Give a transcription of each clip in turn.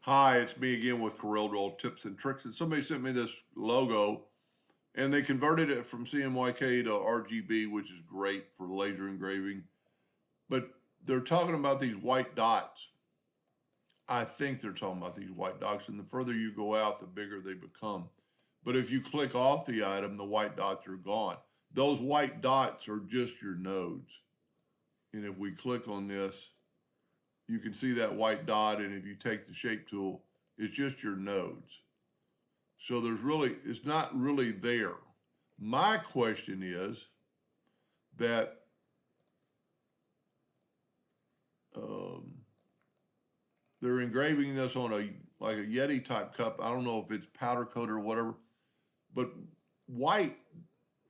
Hi, it's me again with Corel Draw Tips and Tricks. And somebody sent me this logo and they converted it from CMYK to RGB, which is great for laser engraving. But they're talking about these white dots. I think they're talking about these white dots, and the further you go out, the bigger they become. But if you click off the item, the white dots are gone. Those white dots are just your nodes. And if we click on this, you can see that white dot, and if you take the shape tool, it's just your nodes. So it's not really there. My question is that um, they're engraving this on like a Yeti type cup. I don't know if it's powder coat or whatever, but white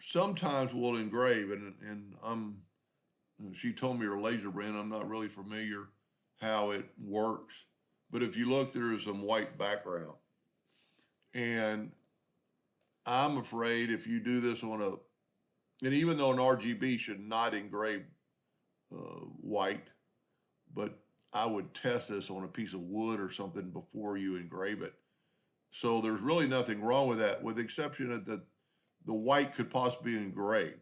sometimes will engrave, and she told me her laser brand. I'm not really familiar how it works, but if you look, there is some white background, and I'm afraid if you do this on and even though an RGB should not engrave white, but I would test this on a piece of wood or something before you engrave it. So there's really nothing wrong with that, with the exception of that the white could possibly be engraved.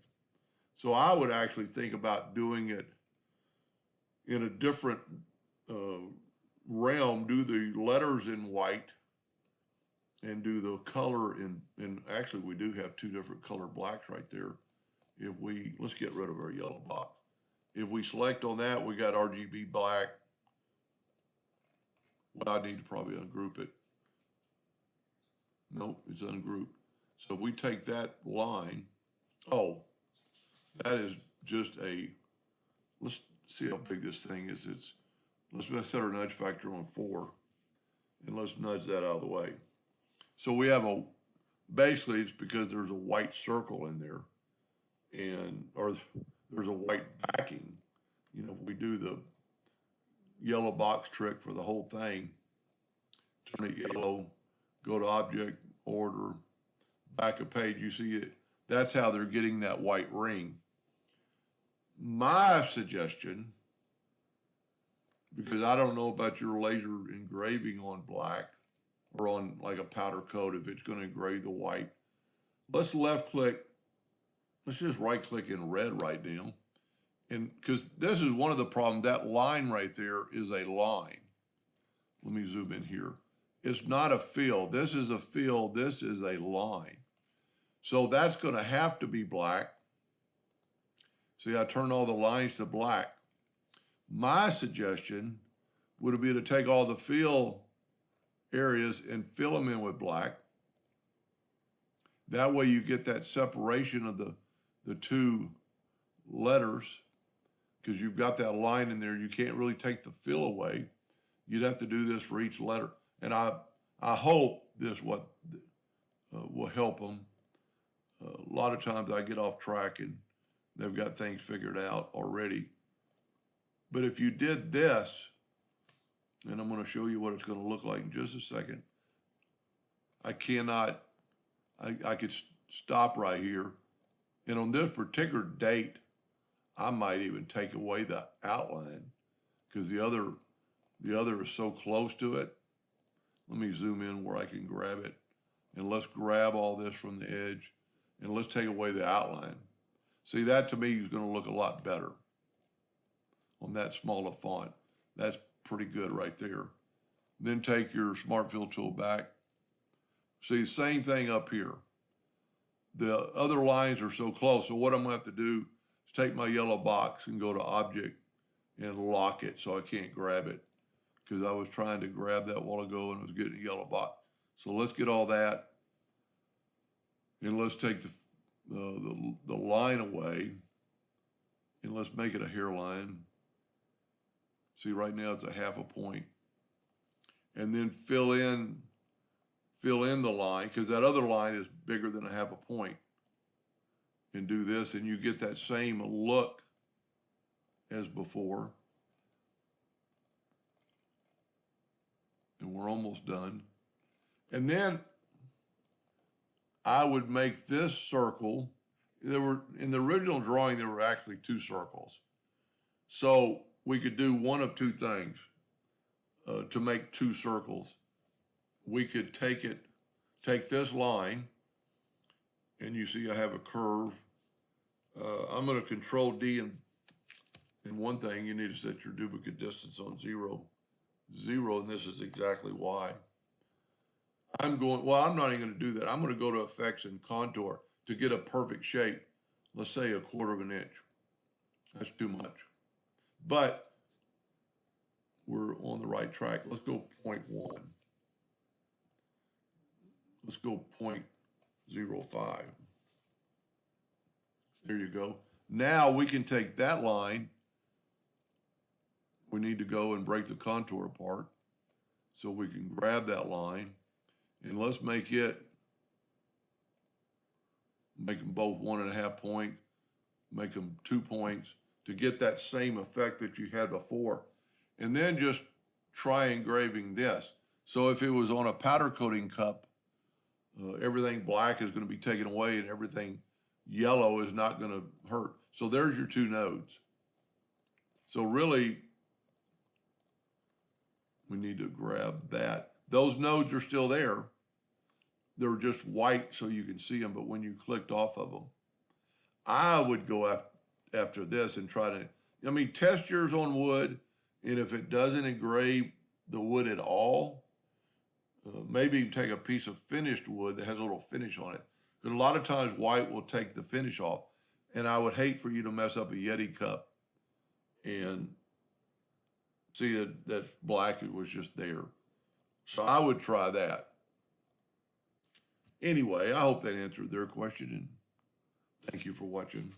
So I would actually think about doing it in a different uh, realm, do the letters in white and do the color in actually we do have two different color blacks right there. Let's get rid of our yellow box. If we select on that, we got RGB black. Well, I need to probably ungroup it. Nope, it's ungrouped. So if we take that line, oh, that is just let's see how big this thing is. Let's set our nudge factor on 4 and let's nudge that out of the way. So we have basically it's because there's a white circle in there or there's a white backing. We do the yellow box trick for the whole thing. Turn it yellow, go to object, order, back a page. You see it. That's how they're getting that white ring. My suggestion, because I don't know about your laser engraving on black or on like a powder coat, if it's going to engrave the white, let's left click. Let's just right click in red right now. And because this is one of the problems, that line right there is a line. Let me zoom in here. It's not a fill. This is a fill. This is a line. So that's going to have to be black. See, I turned all the lines to black. My suggestion would be to take all the fill areas and fill them in with black. That way you get that separation of the two letters, because you've got that line in there. You can't really take the fill away. You'd have to do this for each letter. And I hope this will help them. A lot of times I get off track and they've got things figured out already. But if you did this, and I'm going to show you what it's going to look like in just a second. I could stop right here. And on this particular date, I might even take away the outline because the other is so close to it. Let me zoom in where I can grab it. And let's grab all this from the edge and let's take away the outline. See, that to me is going to look a lot better on that smaller font. That's pretty good right there. Then take your Smart Fill tool back. See, same thing up here. The other lines are so close. So what I'm going to have to do is take my yellow box and go to Object and lock it so I can't grab it, because I was trying to grab that a while ago and I was getting a yellow box. So let's get all that, and let's take the line away, and let's make it a hairline. See, right now it's a half a point. And then fill in the line, because that other line is bigger than a half a point. And do this, and you get that same look as before. And we're almost done. And then I would make this circle. In the original drawing, there were actually 2 circles. So we could do one of 2 things. to make two circles. We could take this line, and you see I have a curve. I'm going to control D and one thing, you need to set your duplicate distance on 0, 0, and this is exactly why. I'm not even going to do that. I'm going to go to effects and contour to get a perfect shape. Let's say 1/4 inch. That's too much. But we're on the right track. Let's go 0.1. Let's go 0.05. There you go. Now we can take that line. We need to go and break the contour apart. So we can grab that line and let's make them both 1.5 point, make them 2 points to get that same effect that you had before. And then just try engraving this. So if it was on a powder coating cup, everything black is going to be taken away and everything yellow is not going to hurt. So there's your 2 nodes. So really, we need to grab that. Those nodes are still there. They're just white so you can see them, but when you clicked off of them, I would go after this and try to, test yours on wood, and if it doesn't engrave the wood at all, maybe take a piece of finished wood that has a little finish on it. Because a lot of times white will take the finish off, and I would hate for you to mess up a Yeti cup and see that black, it was just there. So I would try that. Anyway, I hope that answered their question, and thank you for watching.